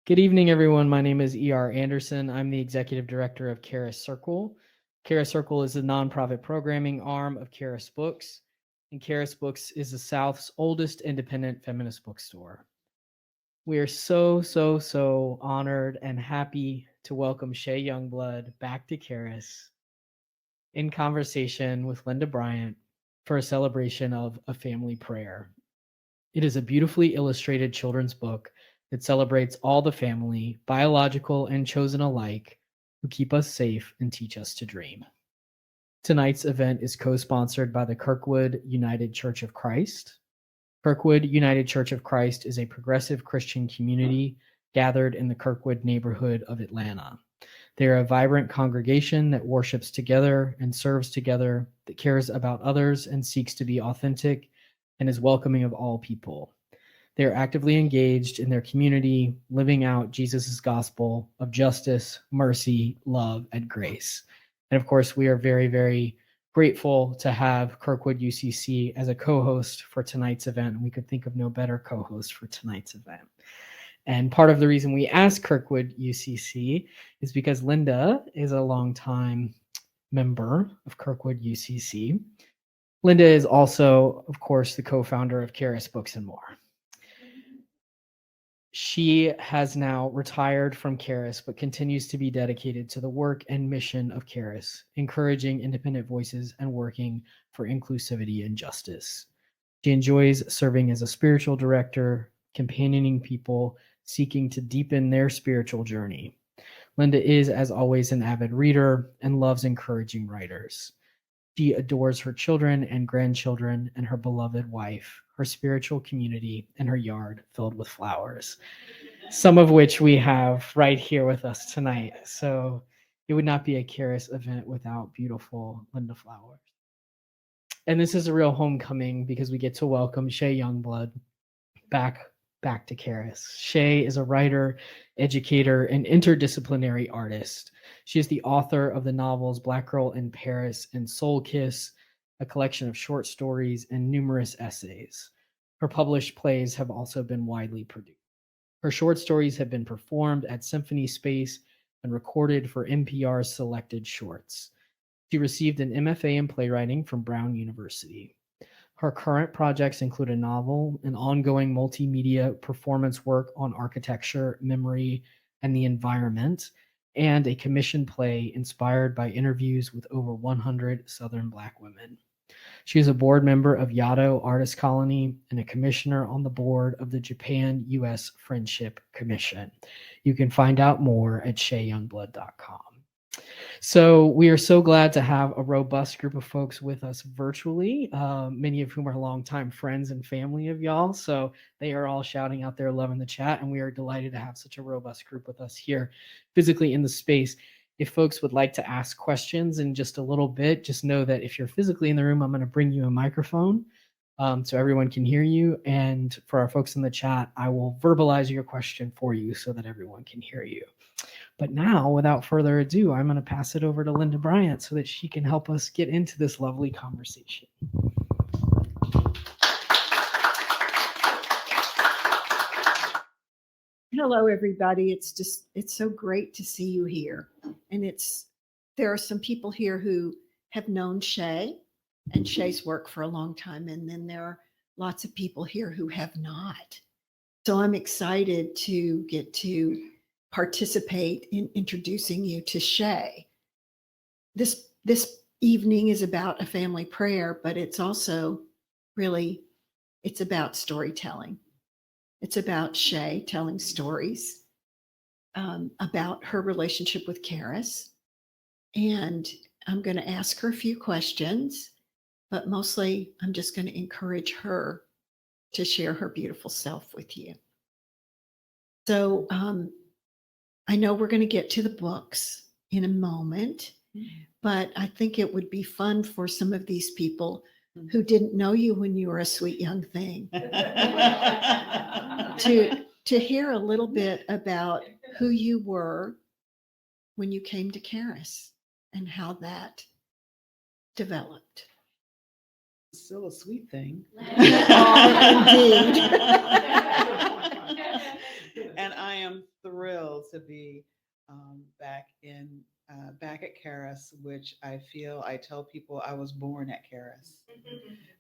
Good evening, everyone. My name is E.R. Anderson. I'm the executive director of Charis Circle. Charis Circle is a nonprofit programming arm of Charis Books, and Charis Books is the South's oldest independent feminist bookstore. We are so honored and happy to welcome Shay Youngblood back to Charis in conversation with Linda Bryant for a celebration of A Family Prayer. It is a beautifully illustrated children's book that celebrates all the family, biological and chosen alike, who keep us safe and teach us to dream. Tonight's event is co-sponsored by the Kirkwood United Church of Christ. Kirkwood United Church of Christ is a progressive Christian community gathered in the Kirkwood neighborhood of Atlanta. They are a vibrant congregation that worships together and serves together, that cares about others and seeks to be authentic and is welcoming of all people. They are actively engaged in their community, living out Jesus' gospel of justice, mercy, love, and grace. And of course, we are very grateful to have Kirkwood UCC as a co-host for tonight's event. And we could think of no better co-host for tonight's event. And part of the reason we asked Kirkwood UCC is because Linda is a longtime member of Kirkwood UCC. Linda is also, of course, the co-founder of Charis Books and More. She has now retired from Charis, but continues to be dedicated to the work and mission of Charis, encouraging independent voices and working for inclusivity and justice. She enjoys serving as a spiritual director, companioning people seeking to deepen their spiritual journey. Linda is, as always, an avid reader and loves encouraging writers. She adores her children and grandchildren and her beloved wife, her spiritual community, and her yard filled with flowers, some of which we have right here with us tonight. So it would not be a Charis event without beautiful Linda flowers. And this is a real homecoming because we get to welcome Shay Youngblood back to Charis. Shay is a writer, educator, and interdisciplinary artist. She is the author of the novels Black Girl in Paris and Soul Kiss, a collection of short stories and numerous essays. Her published plays have also been widely produced. Her short stories have been performed at Symphony Space and recorded for NPR's Selected Shorts. She received an MFA in playwriting from Brown University. Her current projects include a novel, an ongoing multimedia performance work on architecture, memory, and the environment, and a commissioned play inspired by interviews with over 100 Southern Black women. She is a board member of Yaddo Artist Colony and a commissioner on the board of the Japan-U.S. Friendship Commission. You can find out more at shayyoungblood.com. So we are so glad to have a robust group of folks with us virtually, many of whom are longtime friends and family of y'all. So they are all shouting out their love in the chat, and we are delighted to have such a robust group with us here physically in the space. If folks would like to ask questions in just a little bit, just know that if you're physically in the room, I'm going to bring you a microphone so everyone can hear you. And for our folks in the chat, I will verbalize your question for you so that everyone can hear you. But now, without further ado, I'm going to pass it over to Linda Bryant so that she can help us get into this lovely conversation. Hello, everybody. It's so great to see you here. And there are some people here who have known Shay and Shay's work for a long time. And then there are lots of people here who have not. So I'm excited to get to participate in introducing you to Shay. This evening is about a family prayer, but it's also it's about storytelling. It's about Shay telling stories about her relationship with Charis. And I'm going to ask her a few questions, but mostly I'm just going to encourage her to share her beautiful self with you. So I know we're going to get to the books in a moment, but I think it would be fun for some of these people who didn't know you when you were a sweet young thing to hear a little bit about who you were when you came to Charis and how that developed. Still a sweet thing. Oh, indeed. And I am thrilled to be back at Charis, which I tell people I was born at Charis.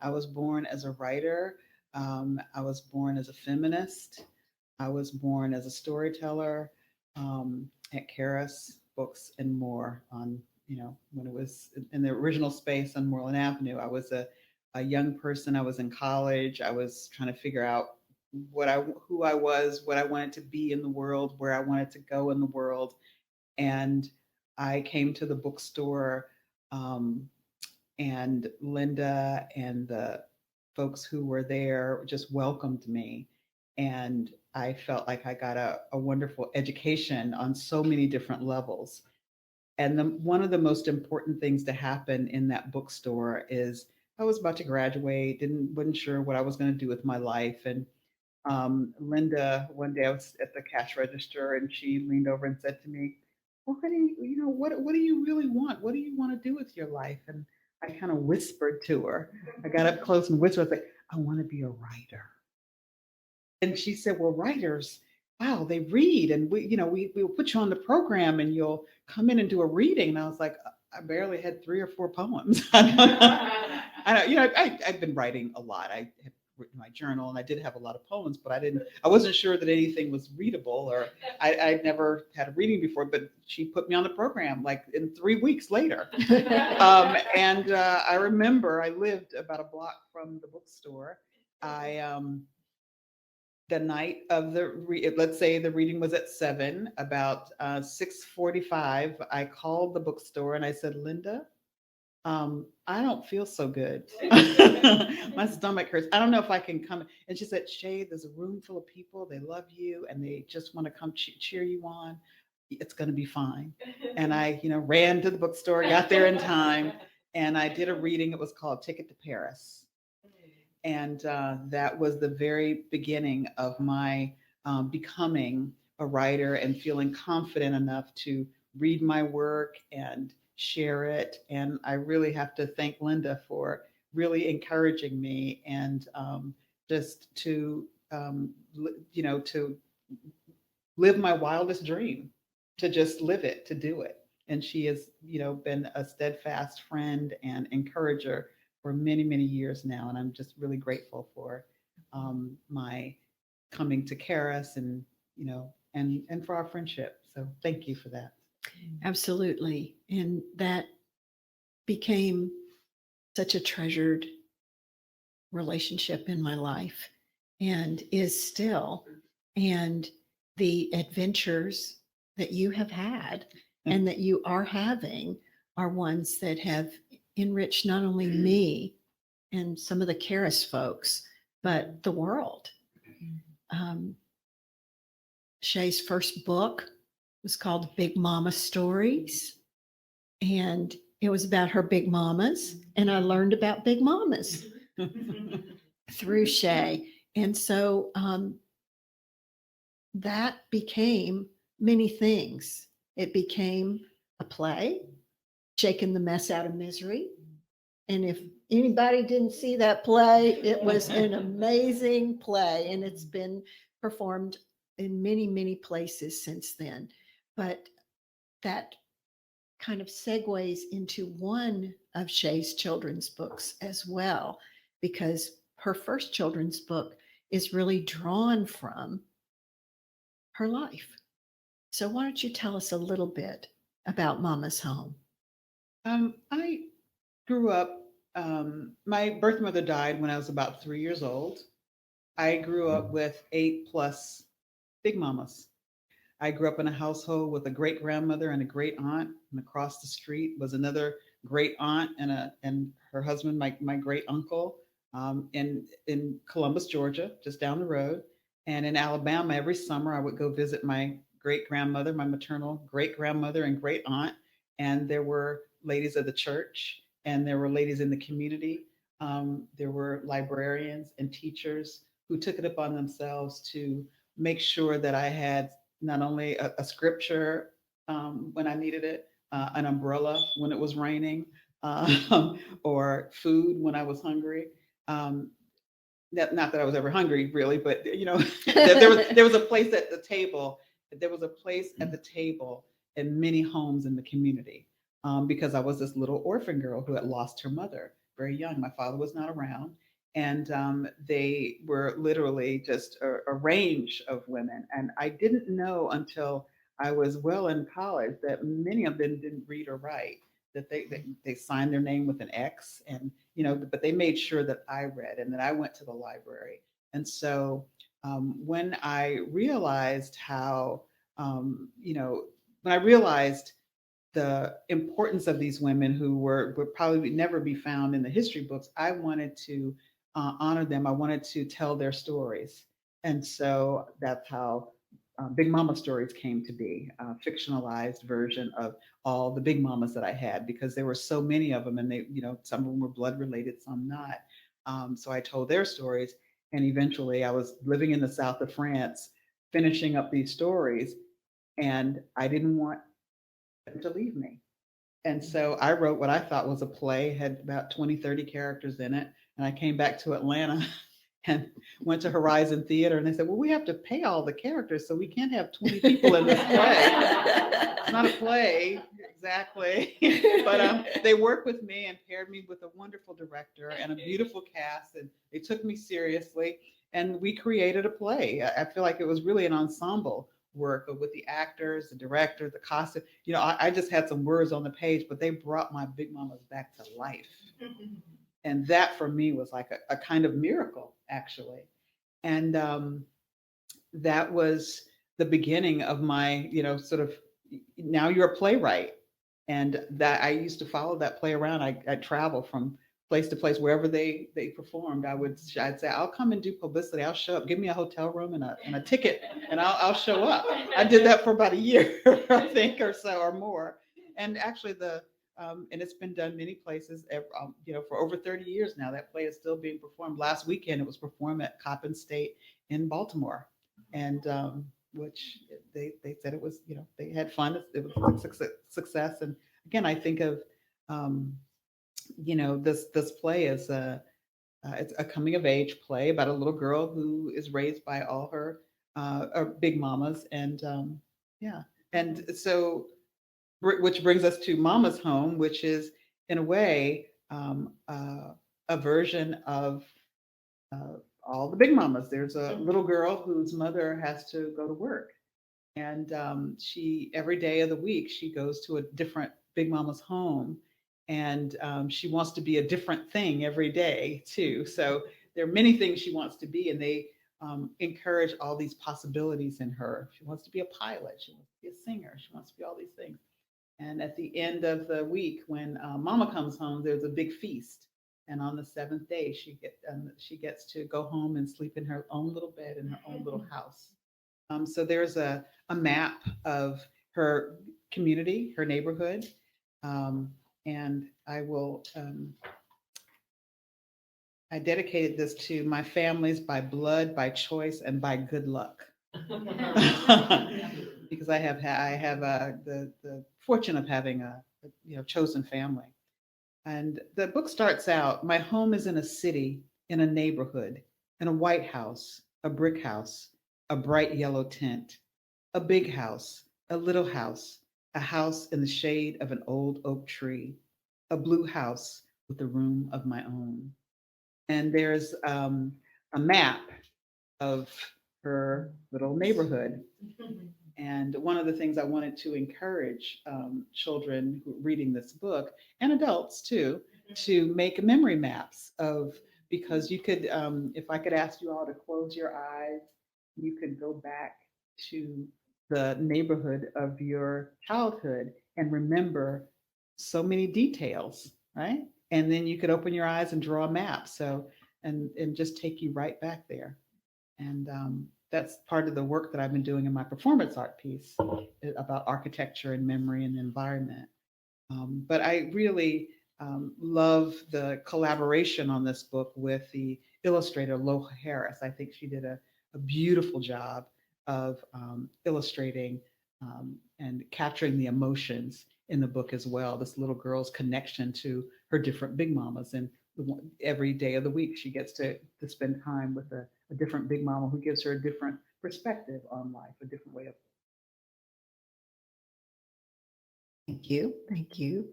I was born as a writer. I was born as a feminist. I was born as a storyteller at Charis Books and More on, when it was in the original space on Moreland Avenue. I was a young person. I was in college. I was trying to figure out who I was, what I wanted to be in the world, where I wanted to go in the world. And I came to the bookstore, and Linda and the folks who were there just welcomed me. And I felt like I got a wonderful education on so many different levels. And one of the most important things to happen in that bookstore is I was about to graduate, wasn't sure what I was going to do with my life. And Linda, one day I was at the cash register and she leaned over and said to me, "Well, honey, what do you really want? What do you want to do with your life?" And I kind of whispered to her. I got up close and whispered, I was like, "I want to be a writer." And she said, "Well, writers, wow, they read, and we'll put you on the program, and you'll come in and do a reading." And I was like, "I barely had 3 or 4 poems." I've been writing a lot. I have written my journal, and I did have a lot of poems, but I wasn't sure that anything was readable, or I'd never had a reading before. But she put me on the program like in 3 weeks later. And I remember I lived about a block from the bookstore. The night of let's say the reading was at 7, about 6:45, I called the bookstore and I said, "Linda, I don't feel so good. My stomach hurts. I don't know if I can come." And she said, "Shay, there's a room full of people. They love you and they just want to come cheer you on. It's going to be fine." And I, ran to the bookstore, got there in time, and I did a reading. It was called Ticket to Paris. And that was the very beginning of my becoming a writer and feeling confident enough to read my work and share it. And I really have to thank Linda for really encouraging me and just to live my wildest dream, to just live it, to do it. And she has, been a steadfast friend and encourager for many, many years now. And I'm just really grateful for my coming to Charis and, and for our friendship. So thank you for that. Absolutely. And that became such a treasured relationship in my life and is still. And the adventures that you have had and that you are having are ones that have enriched not only me and some of the Charis folks, but the world. Shay's first book was called Big Mama Stories, and it was about her big mamas, and I learned about big mamas through Shay. And so that became many things. It became a play, Shaking the Mess Out of Misery. And if anybody didn't see that play, it was an amazing play, and it's been performed in many, many places since then. But that kind of segues into one of Shay's children's books as well, because her first children's book is really drawn from her life. So why don't you tell us a little bit about Mama's Home? I grew up, my birth mother died when I was about 3 years old. I grew up with 8+ big mamas. I grew up in a household with a great grandmother and a great aunt, and across the street was another great aunt and her husband, my great uncle, in Columbus, Georgia, just down the road. And in Alabama, every summer I would go visit my great grandmother, my maternal great grandmother and great aunt. And there were ladies of the church, and there were ladies in the community. There were librarians and teachers who took it upon themselves to make sure that I had not only a scripture when I needed it, an umbrella when it was raining, or food when I was hungry. not that I was ever hungry really, but there was a place at the table. There was a place at the table in many homes in the community, because I was this little orphan girl who had lost her mother very young. My father was not around, and they were literally just a range of women. And I didn't know until I was well in college that many of them didn't read or write. That they signed their name with an X, and but they made sure that I read and that I went to the library. And so when I realized how, when I realized the importance of these women who would probably never be found in the history books, I wanted to honor them. I wanted to tell their stories. And so that's how Big Mama stories came to be, a fictionalized version of all the Big Mamas that I had, because there were so many of them, and they, some of them were blood related, some not. So I told their stories, and eventually I was living in the south of France, finishing up these stories, and I didn't want them to leave me. And so I wrote what I thought was a play, had about 20, 30 characters in it. And I came back to Atlanta and went to Horizon Theater, and they said, well, we have to pay all the characters, so we can't have 20 people in this play. It's not a play, exactly. But they worked with me and paired me with a wonderful director and a beautiful cast, and they took me seriously, and we created a play. I feel like it was really an ensemble work with the actors, the director, the costume. I just had some words on the page, but they brought my Big Mamas back to life. And that for me was like a kind of miracle, actually. And that was the beginning of my, sort of, now you're a playwright. And that I used to follow that play around. I'd travel from place to place, wherever they performed. I'd say, I'll come and do publicity. I'll show up. Give me a hotel room and a ticket, and I'll show up. I did that for about a year, I think, or so, or more. And actually, and it's been done many places, for over 30 years now. That play is still being performed. Last weekend, it was performed at Coppin State in Baltimore, and which they said it was, they had fun. It was a success. And again, I think of, this play is it's a coming of age play about a little girl who is raised by all her Big Mamas, and yeah, and so which brings us to Mama's Home, which is in a way a version of all the Big Mamas. There's a little girl whose mother has to go to work, and she every day of the week she goes to a different Big Mama's home, and she wants to be a different thing every day too. So there are many things she wants to be, and they encourage all these possibilities in her. She wants to be a pilot. She wants to be a singer. She wants to be all these things. And at the end of the week, when Mama comes home, there's a big feast. And on the seventh day, she gets to go home and sleep in her own little bed in her own little house. So there's a map of her community, her neighborhood, and I dedicated this to my families by blood, by choice, and by good luck. Because I have the fortune of having a chosen family. And the book starts out, my home is in a city, in a neighborhood, in a white house, a brick house, a bright yellow tent, a big house, a little house, a house in the shade of an old oak tree, a blue house with a room of my own. And there's a map of her little neighborhood. And one of the things I wanted to encourage children reading this book, and adults too, to make memory maps of, because you could, if I could ask you all to close your eyes, you could go back to the neighborhood of your childhood and remember so many details, right? And then you could open your eyes and draw a map. So, and just take you right back there. And that's part of the work that I've been doing in my performance art piece about architecture and memory and the environment. But I really love the collaboration on this book with the illustrator, Loha Harris. I think she did a beautiful job of illustrating and capturing the emotions in the book as well. This little girl's connection to her different Big Mamas, and every day of the week she gets to spend time with a different big mama who gives her a different perspective on life, a different way of. Thank you. Thank you.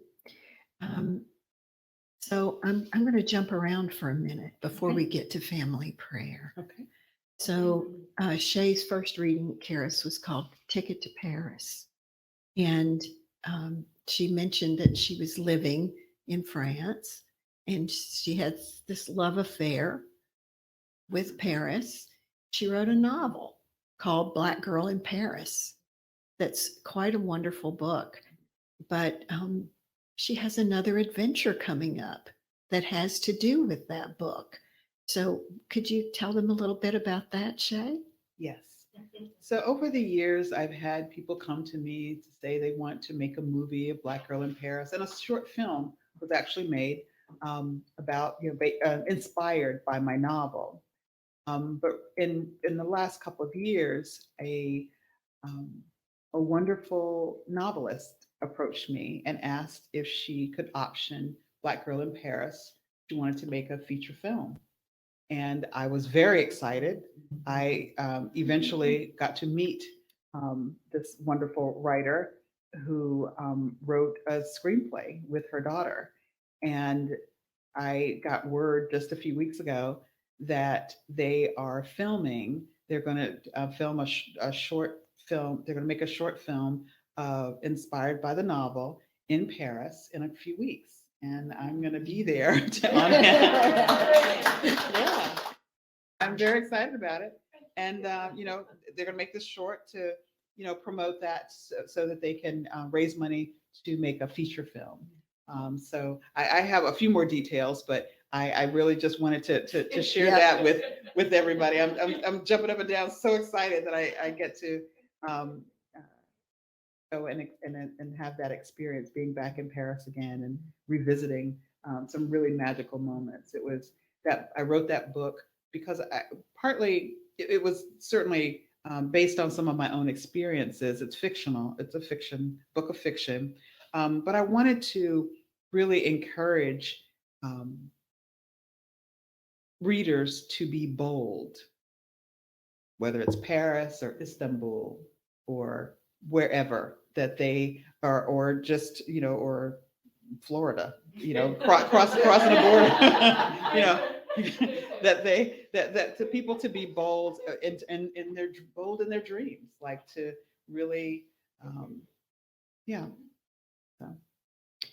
So I'm going to jump around for a minute before we get to family prayer. Okay. So Shay's first reading at Charis was called Ticket to Paris. And she mentioned that she was living in France and she had this love affair with Paris. She wrote a novel called Black Girl in Paris. That's quite a wonderful book. But she has another adventure coming up that has to do with that book. So could you tell them a little bit about that, Shay? Yes. So over the years, I've had people come to me to say they want to make a movie, A Black Girl in Paris, and a short film was actually made about, inspired by my novel. But in the last couple of years, a wonderful novelist approached me and asked if she could option Black Girl in Paris. She wanted to make a feature film. And I was very excited. I eventually got to meet this wonderful writer who wrote a screenplay with her daughter. And I got word just a few weeks ago that they are filming, they're going to film a short film, they're going to make a short film inspired by the novel in Paris in a few weeks. And I'm going to be there to on Yeah, I'm very excited about it. And, they're going to make this short to, promote that so that they can raise money to make a feature film. So I have a few more details, but I really just wanted to share that with everybody. I'm jumping up and down, so excited that I get to go and have that experience being back in Paris again and revisiting some really magical moments. It was that I wrote that book because partly it was certainly based on some of my own experiences. It's fictional. It's a book of fiction. But I wanted to really encourage readers to be bold, whether it's Paris or Istanbul or wherever that they are, or just, or Florida, crossing the border, that to people to be bold bold in their dreams, like to really, yeah.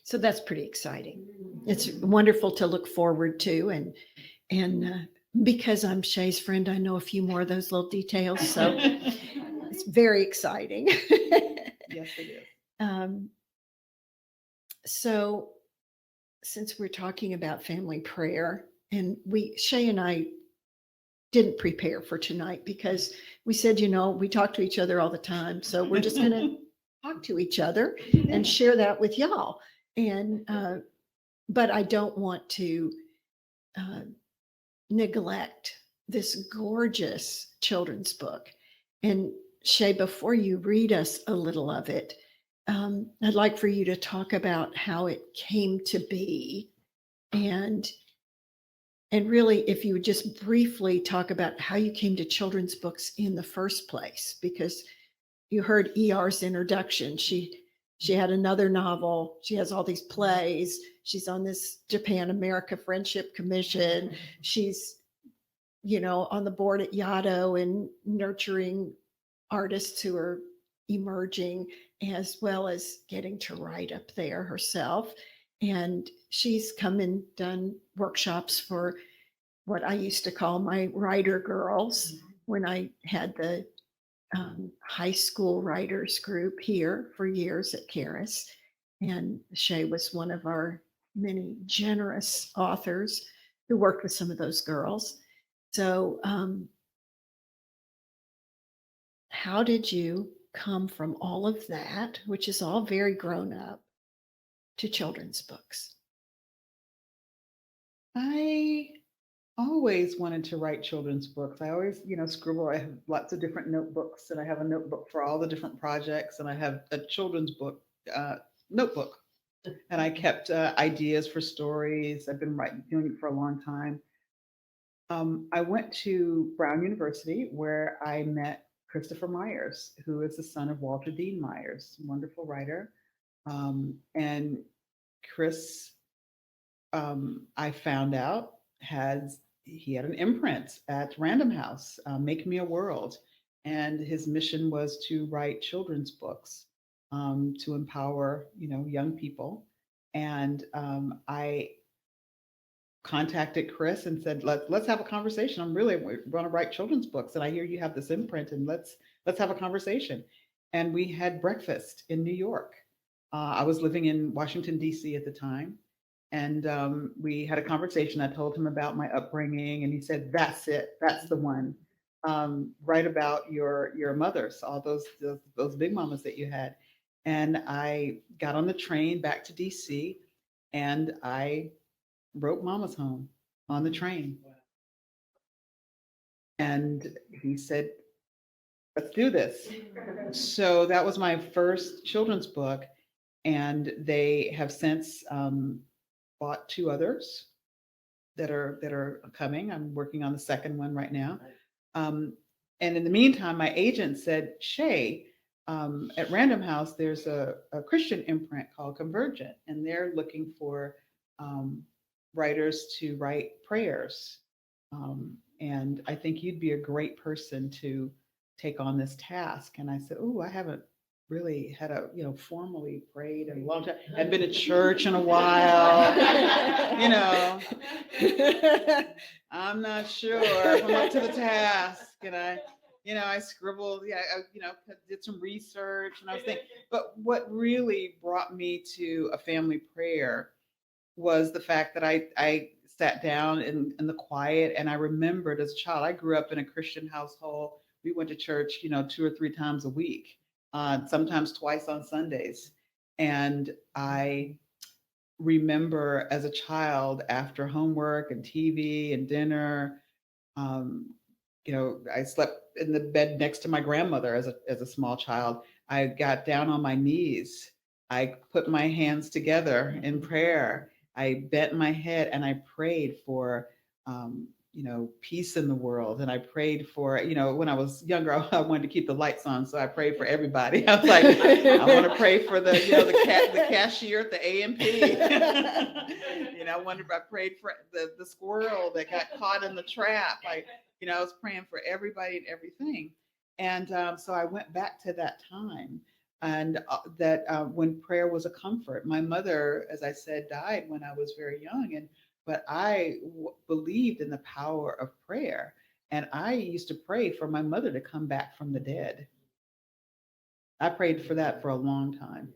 So that's pretty exciting. It's wonderful to look forward to, and because I'm Shay's friend, I know a few more of those little details. So it's very exciting. Yes, it is. So since we're talking about family prayer, and Shay and I didn't prepare for tonight because we said, we talk to each other all the time. So we're just going to talk to each other and share that with y'all. And, but I don't want to neglect this gorgeous children's book. And Shay, before you read us a little of it, I'd like for you to talk about how it came to be, and really, if you would just briefly talk about how you came to children's books in the first place, because you heard ER's introduction. She had another novel. She has all these plays. She's on this Japan-America Friendship Commission. She's, on the board at Yaddo and nurturing artists who are emerging, as well as getting to write up there herself. And she's come and done workshops for what I used to call my writer girls when I had the high school writers group here for years at Charis. And Shay was one of our many generous authors who worked with some of those girls. So how did you come from all of that, which is all very grown up, to children's books? I always wanted to write children's books. I always, scribble. I have lots of different notebooks, and I have a notebook for all the different projects, and I have a children's book notebook And I kept ideas for stories. I've been doing it for a long time. I went to Brown University where I met Christopher Myers, who is the son of Walter Dean Myers, wonderful writer. And Chris, I found out, he had an imprint at Random House, Make Me a World, and his mission was to write children's books to empower, young people. And I contacted Chris and said, let's have a conversation. I'm really want to write children's books, and I hear you have this imprint, and let's have a conversation. And we had breakfast in New York. I was living in Washington D.C. at the time, and we had a conversation. I told him about my upbringing, and he said, "That's it. That's the one. Write about your mothers, all those big mamas that you had." And I got on the train back to D.C. and I wrote Mama's Home on the train. And he said, "Let's do this." So that was my first children's book. And they have since bought two others that are coming. I'm working on the second one right now. And in the meantime, my agent said, "Shay, at Random House, there's a Christian imprint called Convergent, and they're looking for writers to write prayers. And I think you'd be a great person to take on this task." And I said, "Oh, I haven't really had formally prayed in a long time. I've been to church in a while. I'm not sure if I'm up to the task." And I scribbled, did some research, and I was thinking, but what really brought me to a family prayer was the fact that I sat down in the quiet, and I remembered as a child, I grew up in a Christian household. We went to church, 2 or 3 times a week, sometimes twice on Sundays. And I remember as a child, after homework and TV and dinner, I slept in the bed next to my grandmother as a small child. I got down on my knees. I put my hands together in prayer. I bent my head and I prayed for, peace in the world. And I prayed for, when I was younger, I wanted to keep the lights on. So I prayed for everybody. I was like, I want to pray for the cashier at the A&P. I prayed for the squirrel that got caught in the trap. I was praying for everybody and everything. And so I went back to that time, and when prayer was a comfort. My mother, as I said, died when I was very young, but I believed in the power of prayer. And I used to pray for my mother to come back from the dead. I prayed for that for a long time.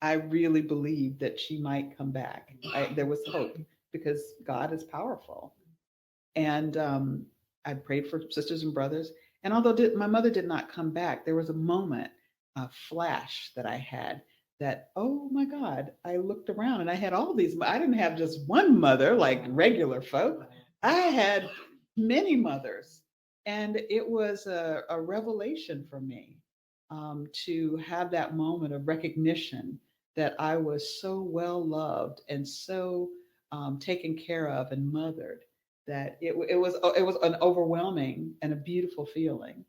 I really believed that she might come back. There was hope because God is powerful. And I prayed for sisters and brothers. And although my mother did not come back, there was a moment, a flash that I had that, oh my God, I looked around and I had all these. I didn't have just one mother like regular folk. I had many mothers. And it was a revelation for me to have that moment of recognition that I was so well loved and so taken care of and mothered, that it was an overwhelming and a beautiful feeling.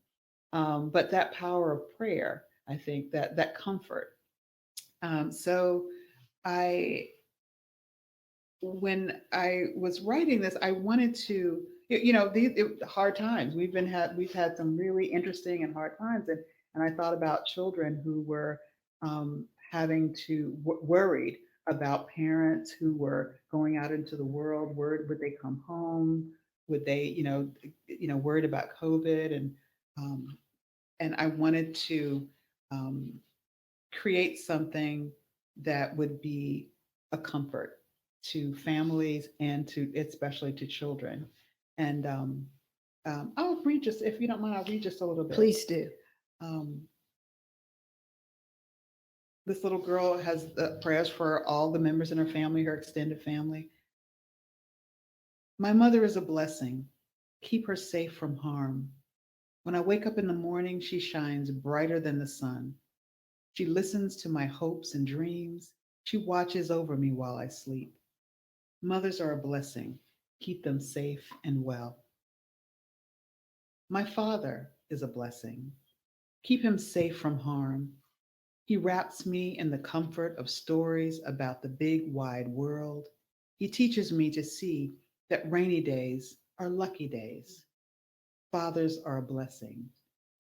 But that power of prayer, I think that comfort. So when I was writing this, I wanted to, these hard times. We've had some really interesting and hard times, and I thought about children who were having to worried about parents who were going out into the world. Would they come home? Would they, worried about COVID, and I wanted to create something that would be a comfort to families and especially to children. And I'll read just, if you don't mind, I'll read just a little bit. Please do. This little girl has prayers for all the members in her family, her extended family. My mother is a blessing. Keep her safe from harm. When I wake up in the morning, she shines brighter than the sun. She listens to my hopes and dreams. She watches over me while I sleep. Mothers are a blessing. Keep them safe and well. My father is a blessing. Keep him safe from harm. He wraps me in the comfort of stories about the big wide world. He teaches me to see that rainy days are lucky days. Fathers are a blessing.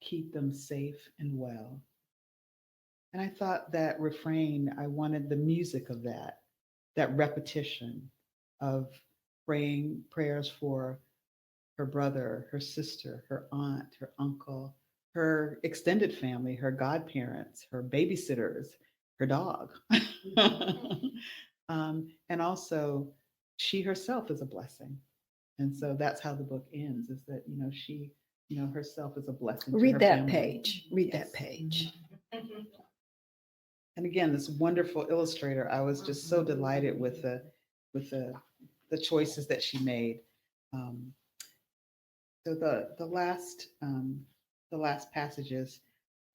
Keep them safe and well. And I thought that refrain, I wanted the music of that repetition of praying prayers for her brother, her sister, her aunt, her uncle, her extended family, her godparents, her babysitters, her dog. And also, she herself is a blessing. And so that's how the book ends, is that, she, herself is a blessing to Read her that family. page. Read Yes. that page. And again, this wonderful illustrator, I was just so delighted with the choices that she made. So the last passages.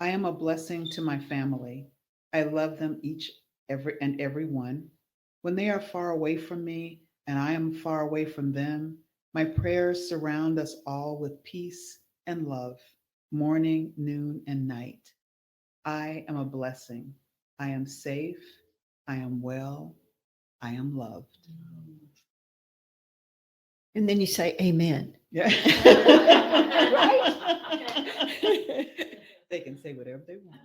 I am a blessing to my family. I love them each, every one. When they are far away from me and I am far away from them, my prayers surround us all with peace and love, morning, noon, and night. I am a blessing. I am safe. I am well. I am loved. And then you say amen. Yeah. Right? They can say whatever they want.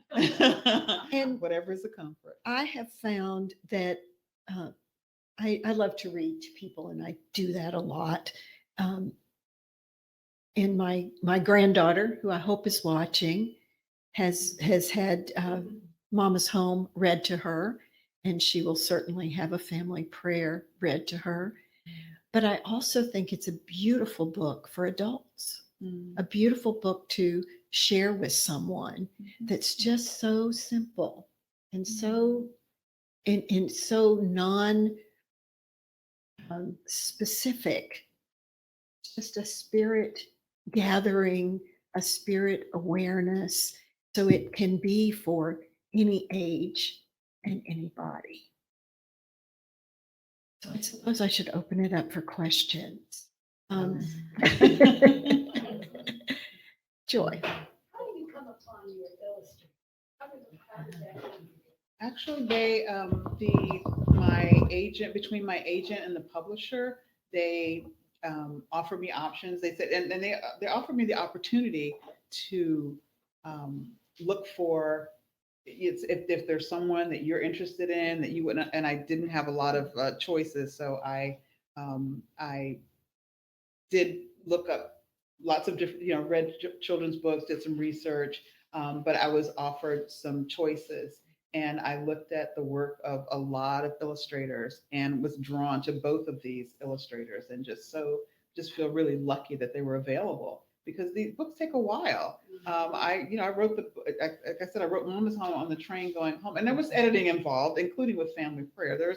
And whatever is a comfort. I have found that I love to read to people, and I do that a lot. And my granddaughter, who I hope is watching, has had Mama's Home read to her, and she will certainly have a family prayer read to her. But I also think it's a beautiful book for adults, a beautiful book to share with someone that's just so simple and so and so non specific. Just a spirit gathering, a spirit awareness, so it can be for any age and anybody. So I suppose I should open it up for questions. Joy. How do you come upon your illustrator? How did that happen? Actually, my agent, between my agent and the publisher, they offered me options. They said, and they offered me the opportunity to look for if there's someone that you're interested in that you wouldn't, and I didn't have a lot of choices, so I did look up lots of different, read children's books, did some research, but I was offered some choices. And I looked at the work of a lot of illustrators and was drawn to both of these illustrators, and just feel really lucky that they were available, because these books take a while. I wrote like I said, I wrote Mama's Home on the train going home, and there was editing involved, including with family prayer. I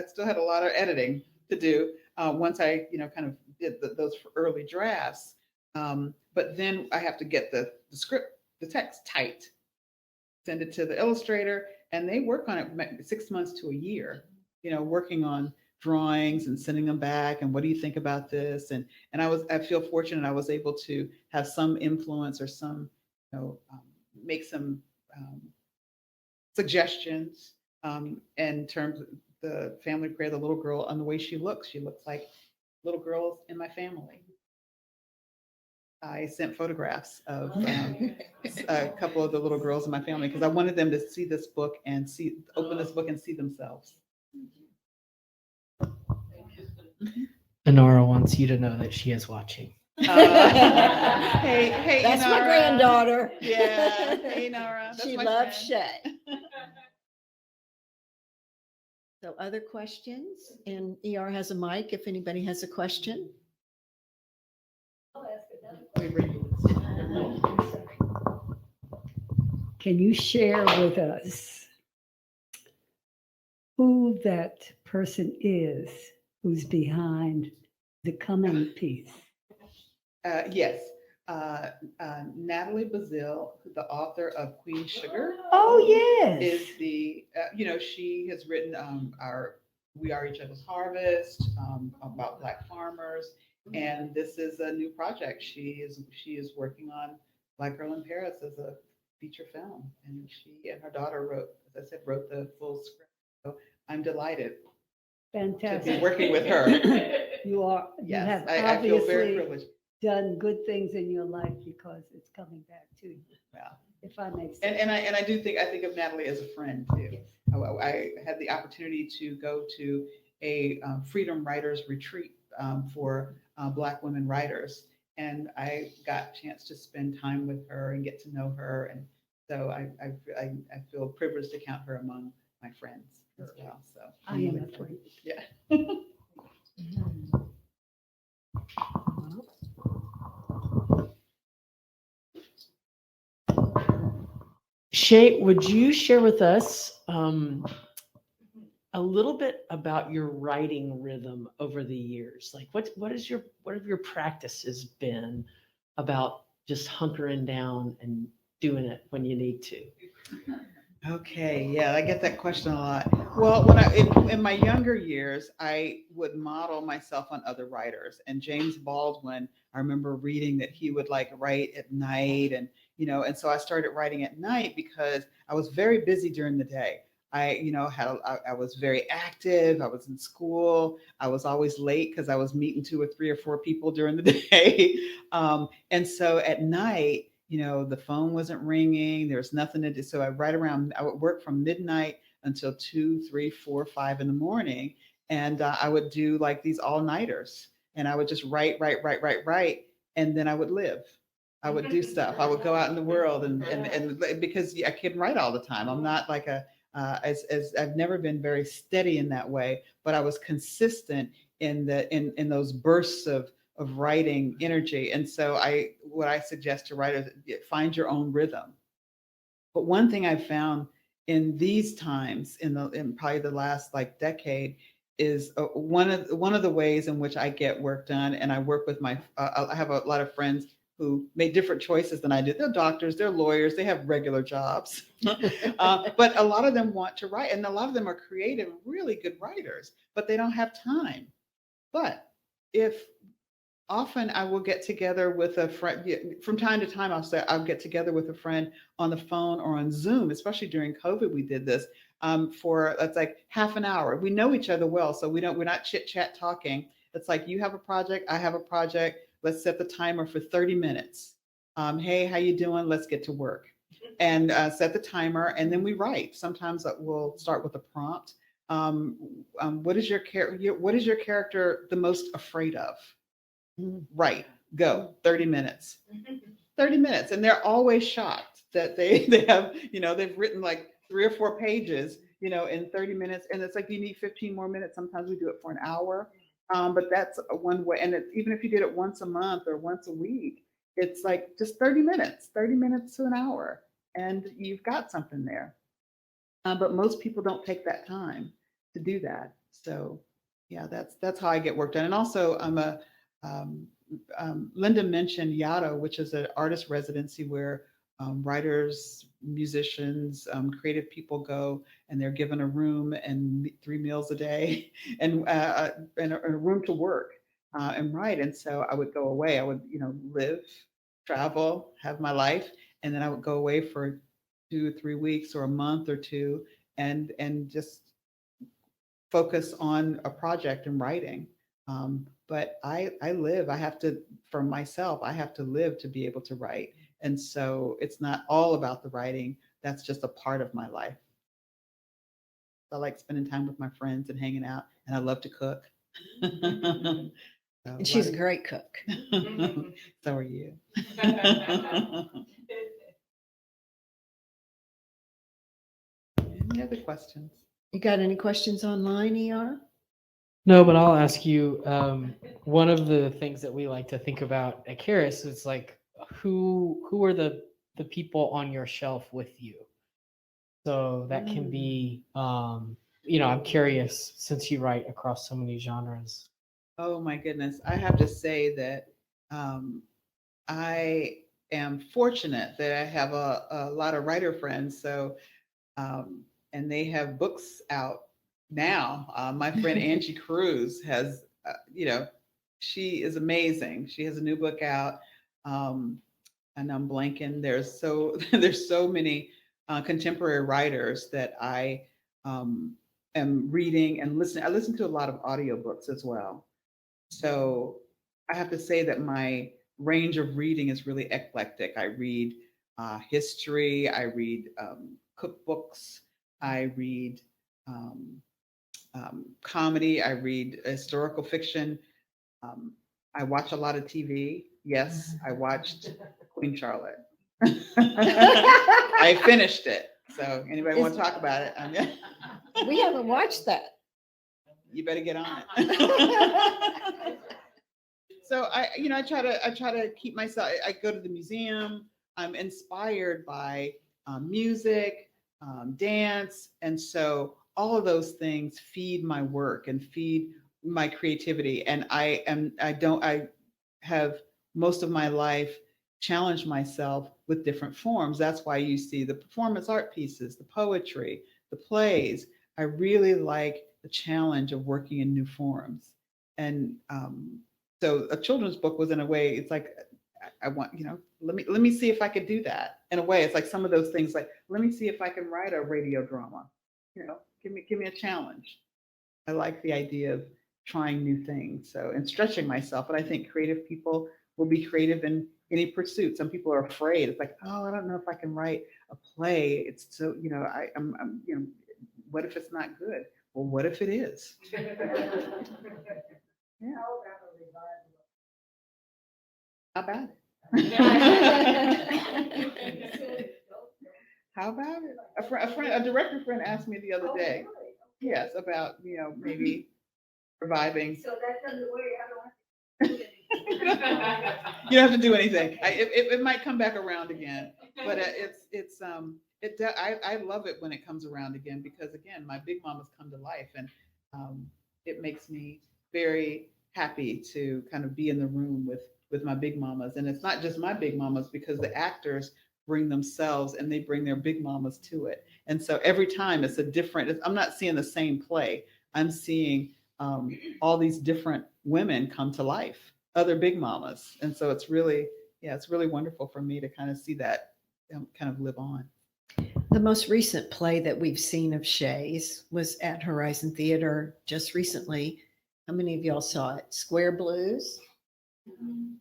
still had a lot of editing to do once I, kind of did those early drafts. But then I have to get the script, the text tight, send it to the illustrator, and they work on it 6 months to a year, working on drawings and sending them back. And what do you think about this? And I feel fortunate I was able to have some influence or some, make some suggestions in terms of the family prayer, the little girl, and the way she looks like little girls in my family. I sent photographs of a couple of the little girls in my family, because I wanted them to see this book and open this book and see themselves. Inara wants you to know that she is watching. Hey, That's my Inara. granddaughter. Yeah, hey, Nara. That's She my loves friend. Shay. So other questions? And ER has a mic if anybody has a question. I'll ask another question. Can you share with us who that person is who's behind the coming piece? Yes. Natalie Bazille, the author of Queen Sugar, Oh, yes. is the she has written our We Are Each Other's Harvest, about Black farmers, and this is a new project she is working on. Black Girl in Paris as a feature film, and she and her daughter wrote, as I said, wrote the full script. So I'm delighted to be Fantastic. working with her. You are, you Yes, have I feel very obviously privileged. done good things in your life because it's coming back to you, Yeah. if I may say. And I do think, I think of Natalie as a friend too. Yes. I had the opportunity to go to a Freedom Writers Retreat for Black women writers, and I got a chance to spend time with her and get to know her, and so I feel privileged to count her among my friends as well. So I am a friend. Yeah. Shay, would you share with us a little bit about your writing rhythm over the years? Like what have your practices been about just hunkering down and doing it when you need to? Okay, yeah, I get that question a lot. Well, when in my younger years, I would model myself on other writers. And James Baldwin, I remember reading that he would like write at night, and and so I started writing at night because I was very busy during the day. I was very active. I was in school. I was always late because I was meeting 2 or 3 or 4 people during the day. And so at night, the phone wasn't ringing. There was nothing to do. So I would work from midnight until 2, 3, 4, 5 in the morning. And I would do like these all-nighters, and I would just write. And then I would live. I would do stuff. I would go out in the world and because I couldn't write all the time. I'm not like as I've never been very steady in that way, but I was consistent in those bursts of writing energy. And so what I suggest to writers, find your own rhythm. But one thing I've found in these times, in probably the last like decade, is one of the ways in which I get work done. And I work with I have a lot of friends who make different choices than I do. They're doctors, they're lawyers, they have regular jobs. But a lot of them want to write, and a lot of them are creative, really good writers, but they don't have time. But if often I will get together with a friend from time to time. I'll get together with a friend on the phone or on Zoom, especially during COVID. We did this for that's like half an hour. We know each other well, so we're not chit chat talking. It's like you have a project, I have a project. Let's set the timer for 30 minutes. Hey, how you doing? Let's get to work, and set the timer, and then we write. Sometimes we'll start with a prompt. What is your character the most afraid of? Right, go 30 minutes. 30 minutes. And they're always shocked that they have, they've written like 3 or 4 pages, in 30 minutes. And it's like you need 15 more minutes. Sometimes we do it for an hour. But that's one way. And even if you did it once a month or once a week, it's like just 30 minutes to an hour, and you've got something there. But most people don't take that time to do that. So yeah, that's how I get work done. And also Linda mentioned Yaddo, which is an artist residency where writers, musicians, creative people go, and they're given a room and 3 meals a day and a room to work and write. And so I would go away. I would, live, travel, have my life, and then I would go away for 2 or 3 weeks or a month or 2 and just focus on a project and writing. But I live, I have to, for myself, I have to live to be able to write. And so it's not all about the writing. That's just a part of my life. I like spending time with my friends and hanging out, and I love to cook. And she's a great cook. So are you. Any other questions? You got any questions online, ER? No, but I'll ask you. One of the things that we like to think about at Charis is like who are the people on your shelf with you. So that can be, I'm curious since you write across so many genres. Oh my goodness. I have to say that I am fortunate that I have a lot of writer friends. So, and they have books out now. My friend Angie Cruz has, she is amazing. She has a new book out. Um, and I'm blanking. There's so many contemporary writers that I am reading and listening. I listen to a lot of audiobooks as well. So I have to say that my range of reading is really eclectic. I read history, I read cookbooks, I read um, comedy, I read historical fiction. Um, I watch a lot of TV. Yes, I watched Queen Charlotte. I finished it. So anybody want to talk about it? We haven't watched that. You better get on it. So I try to keep myself. I go to the museum. I'm inspired by music, dance, and so all of those things feed my work and feed my creativity. And I have most of my life challenged myself with different forms. That's why you see the performance art pieces, the poetry, the plays. I really like the challenge of working in new forms. And so a children's book was in a way, it's like I want, let me see if I could do that. In a way, it's like some of those things like, let me see if I can write a radio drama. Give me a challenge. I like the idea of trying new things. So and stretching myself. But I think creative people will be creative in any pursuit. Some people are afraid. It's like, oh, I don't know if I can write a play. It's so, I'm what if it's not good? Well, what if it is? Yeah. How about it? How about it? A director friend asked me the other day. Yes, about maybe reviving. So that's on the way. I don't have to do anything. You don't have to do anything. It might come back around again, but I love it when it comes around again because again, my big mamas come to life, and it makes me very happy to kind of be in the room with my big mamas, and it's not just my big mamas because the actors bring themselves and they bring their big mamas to it, and so every time it's a different. I'm not seeing the same play. I'm seeing all these different women come to life, other big mamas. And so it's really wonderful for me to kind of see that kind of live on. The most recent play that we've seen of Shay's was at Horizon Theater just recently. How many of y'all saw it? Square Blues?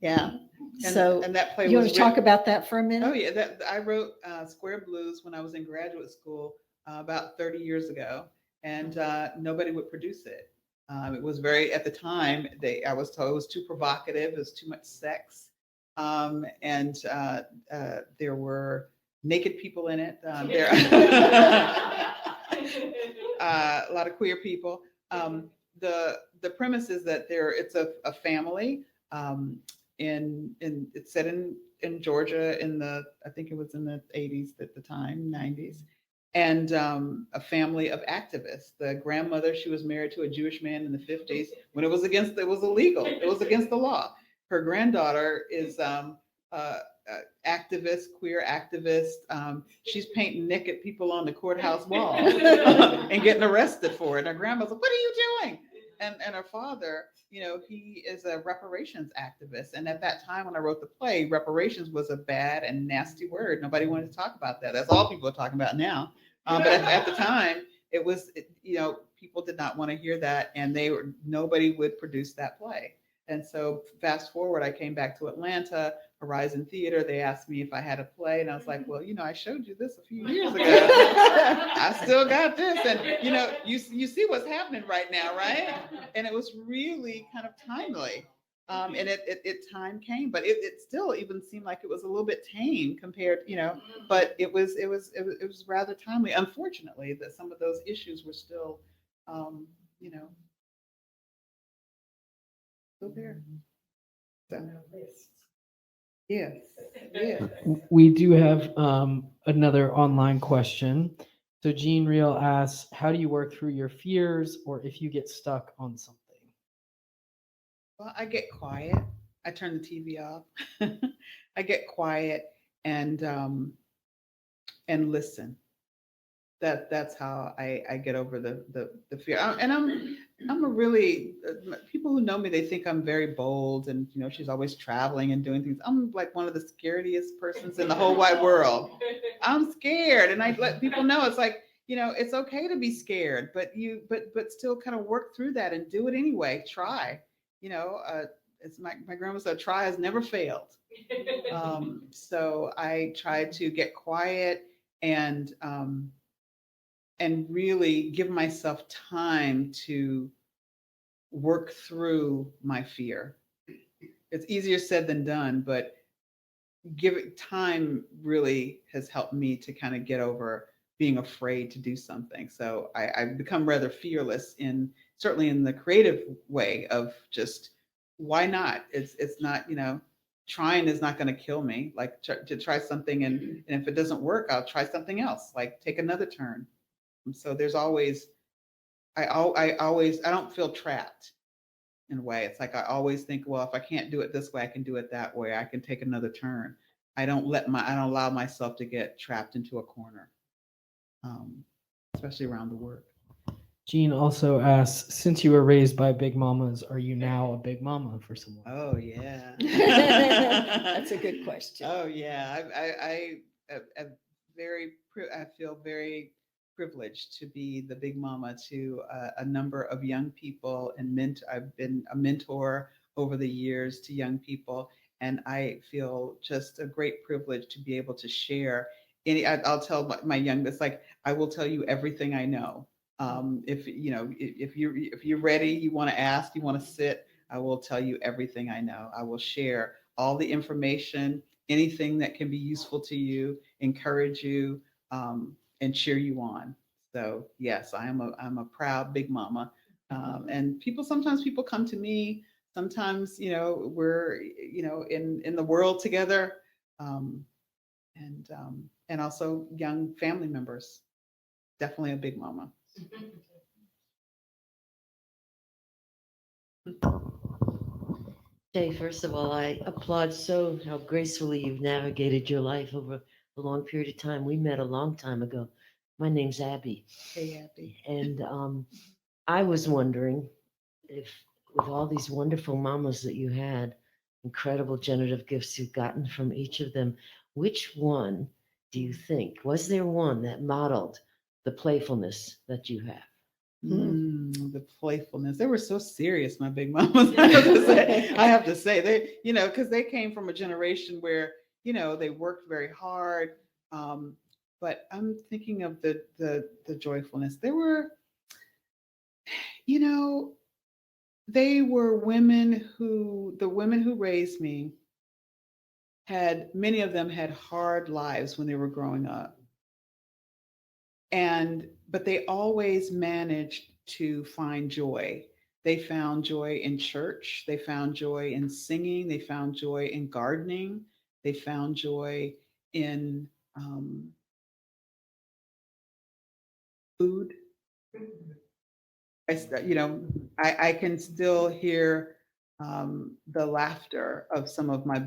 Yeah. And that play you was want to talk about that for a minute? Oh yeah, that I wrote Square Blues when I was in graduate school about 30 years ago, and nobody would produce it. It was very, at the time, I was told it was too provocative, it was too much sex. And there were naked people in it. There a lot of queer people. The premise is that it's a family it's set in Georgia I think it was in the 80s at the time, 90s. And a family of activists. The grandmother, she was married to a Jewish man in the 50s when it was illegal. It was against the law. Her granddaughter is activist, queer activist. She's painting naked people on the courthouse wall and getting arrested for it. And her grandma's like, "What are you doing?" And her father, he is a reparations activist. And at that time when I wrote the play, reparations was a bad and nasty word. Nobody wanted to talk about that. That's all people are talking about now. But at the time, it was, people did not want to hear that, and nobody would produce that play. And so fast forward, I came back to Atlanta, Horizon Theater. They asked me if I had a play, and I was like, well, I showed you this a few years ago. I still got this, and you see what's happening right now, right? And it was really kind of timely. And it time came, but it still even seemed like it was a little bit tame compared, but it was rather timely. Unfortunately, that some of those issues were still, still there. So, yes. We do have another online question. So Jean Real asks, how do you work through your fears or if you get stuck on something? Well, I get quiet. I turn the TV off. I get quiet and listen. That's how I get over the fear. I'm a really people who know me, they think I'm very bold, and she's always traveling and doing things. I'm like one of the scariest persons in the whole wide world. I'm scared, and I let people know it's like, it's okay to be scared, but still kind of work through that and do it anyway. Try. It's my grandma said, try has never failed. So I try to get quiet and really give myself time to work through my fear. It's easier said than done, but time really has helped me to kind of get over being afraid to do something. So I've become rather fearless certainly in the creative way of just, why not? It's not, trying is not going to kill me. Like to try something, and if it doesn't work, I'll try something else, like take another turn. So there's always, I don't feel trapped in a way. It's like I always think, well, if I can't do it this way, I can do it that way. I can take another turn. I don't allow myself to get trapped into a corner, especially around the work. Jean also asks, since you were raised by big mamas, are you now a big mama for someone? Oh yeah, That's a good question. Oh yeah, I feel very privileged to be the big mama to a number of young people, and I've been a mentor over the years to young people, and I feel just a great privilege to be able to share. I'll tell my youngest, like, I will tell you everything I know. If you're ready, you want to ask, you want to sit, I will tell you everything I know. I will share all the information, anything that can be useful to you, encourage you, and cheer you on. So yes, I'm a proud big mama. And sometimes people come to me. Sometimes we're in the world together, and also young family members. Definitely a big mama. Shay, first of all, I applaud so how gracefully you've navigated your life over a long period of time. We met a long time ago. My name's Abby. Hey, Abby. And I was wondering if, with all these wonderful mamas that you had, incredible generative gifts you've gotten from each of them, which one do you think, was there one that modeled the playfulness that you have? The playfulness. They were so serious, my big mamas. I have to say, they, because they came from a generation where, they worked very hard. But I'm thinking of the joyfulness. They were, they were the women who raised me many of them had hard lives when they were growing up. But they always managed to find joy. They found joy in church. They found joy in singing. They found joy in gardening. They found joy in food. I can still hear the laughter of some of my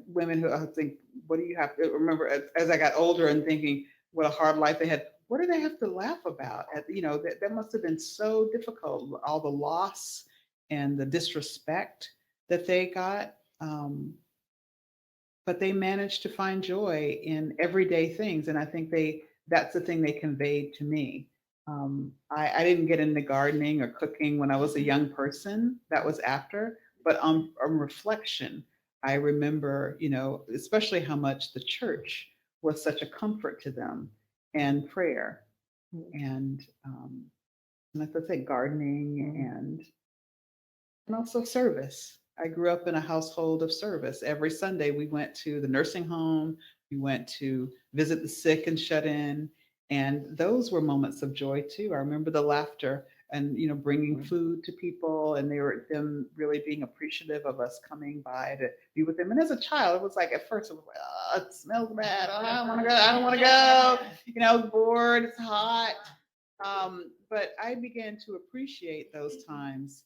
women who I think, what do you have to remember as I got older and thinking what a hard life they had. What do they have to laugh about? That must have been so difficult, all the loss and the disrespect that they got. But they managed to find joy in everyday things. And I think that's the thing they conveyed to me. I didn't get into gardening or cooking when I was a young person. That was after. But on reflection, I remember, especially how much the church was such a comfort to them, and prayer, and like I say, gardening, and also service. I grew up in a household of service. Every Sunday we went to the nursing home. We went to visit the sick and shut in. And those were moments of joy too. I remember the laughter and, bringing food to people, and them really being appreciative of us coming by to be with them. And as a child, it was like, at first it was like, oh, it smells bad. Oh, I don't want to go. I don't want to go. I was bored. It's hot. But I began to appreciate those times.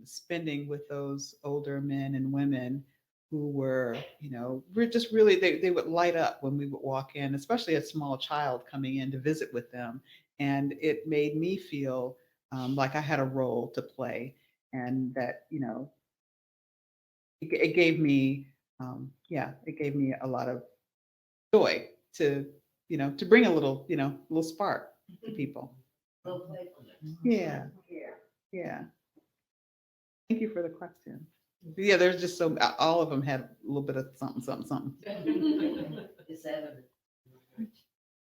spending with those older men and women who were, we're just really, they would light up when we would walk in, especially a small child coming in to visit with them. And it made me feel like I had a role to play, and that, it gave me, it gave me a lot of joy to, to bring a little spark to people. Yeah. Yeah. Thank you for the question. Yeah, there's just all of them had a little bit of something, something, something. It's evident.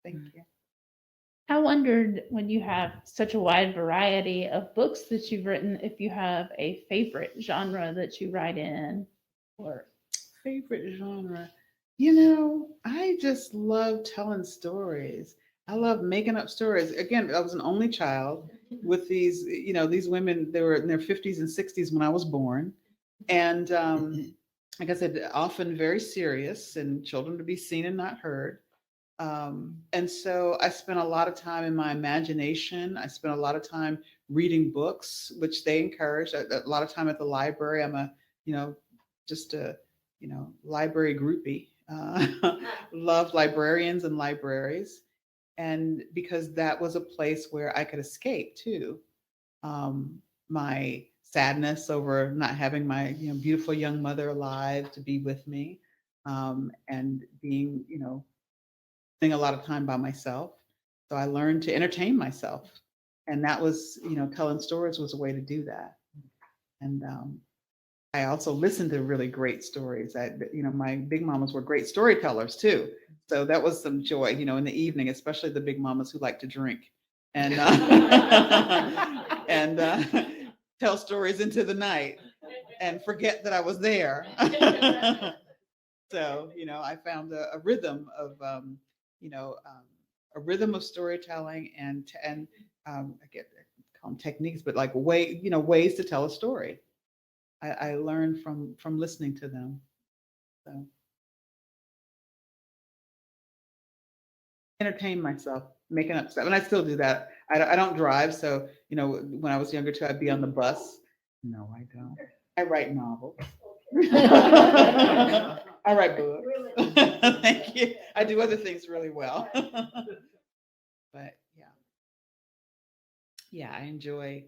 Thank you. I wondered, when you have such a wide variety of books that you've written, if you have a favorite genre that you write in, or Favorite genre? I just love telling stories. I love making up stories. Again, I was an only child with these, these women. They were in their 50s and 60s when I was born. And like I said, often very serious and children to be seen and not heard. And so I spent a lot of time in my imagination. I spent a lot of time reading books, which they encouraged. A lot of time at the library. I'm a, just a, library groupie. Love librarians and libraries. And because that was a place where I could escape too. My sadness over not having my beautiful young mother alive to be with me, and being spending a lot of time by myself. So I learned to entertain myself, and that was telling stories was a way to do that. And I also listened to really great stories. My big mamas were great storytellers too. So that was some joy, in the evening, especially the big mamas who like to drink and and tell stories into the night and forget that I was there. So, I found a rhythm of, a rhythm of storytelling and I call them techniques, but like ways to tell a story. I learned from listening to them. So entertain myself, making up stuff, and I still do that. I don't drive, so when I was younger too, I'd be on the bus. No, I don't. I write novels. I write books. Thank you. I do other things really well. But yeah, I enjoy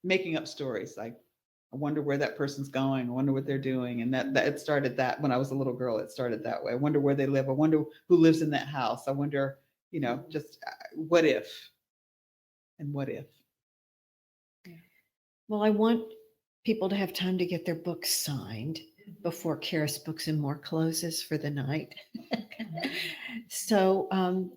making up stories. Like, I wonder where that person's going. I wonder what they're doing. And that it started that when I was a little girl, it started that way. I wonder where they live. I wonder who lives in that house. I wonder, just what if and what if. Well, I want people to have time to get their books signed before Charis Books and More closes for the night. So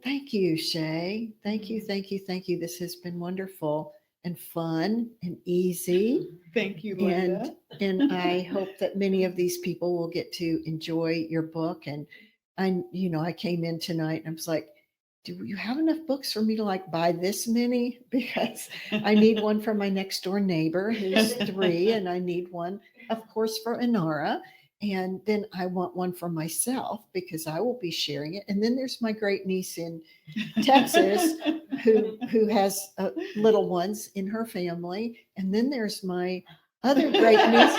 thank you, Shay. Thank you, thank you, thank you. This has been wonderful and fun and easy. Thank you, Linda. And I hope that many of these people will get to enjoy your book. And I came in tonight and I was like, do you have enough books for me to buy this many? Because I need one for my next door neighbor who's 3, and I need one, of course, for Inara. And then I want one for myself because I will be sharing it. And then there's my great niece in Texas who has little ones in her family. And then there's my other great niece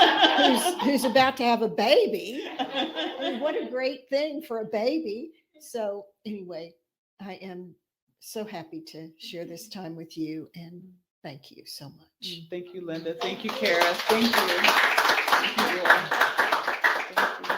who's about to have a baby. I mean, what a great thing for a baby. So anyway, I am so happy to share this time with you, and thank you so much. Thank you, Linda. Thank you, Charis. Thank you. Thank you. Thank you.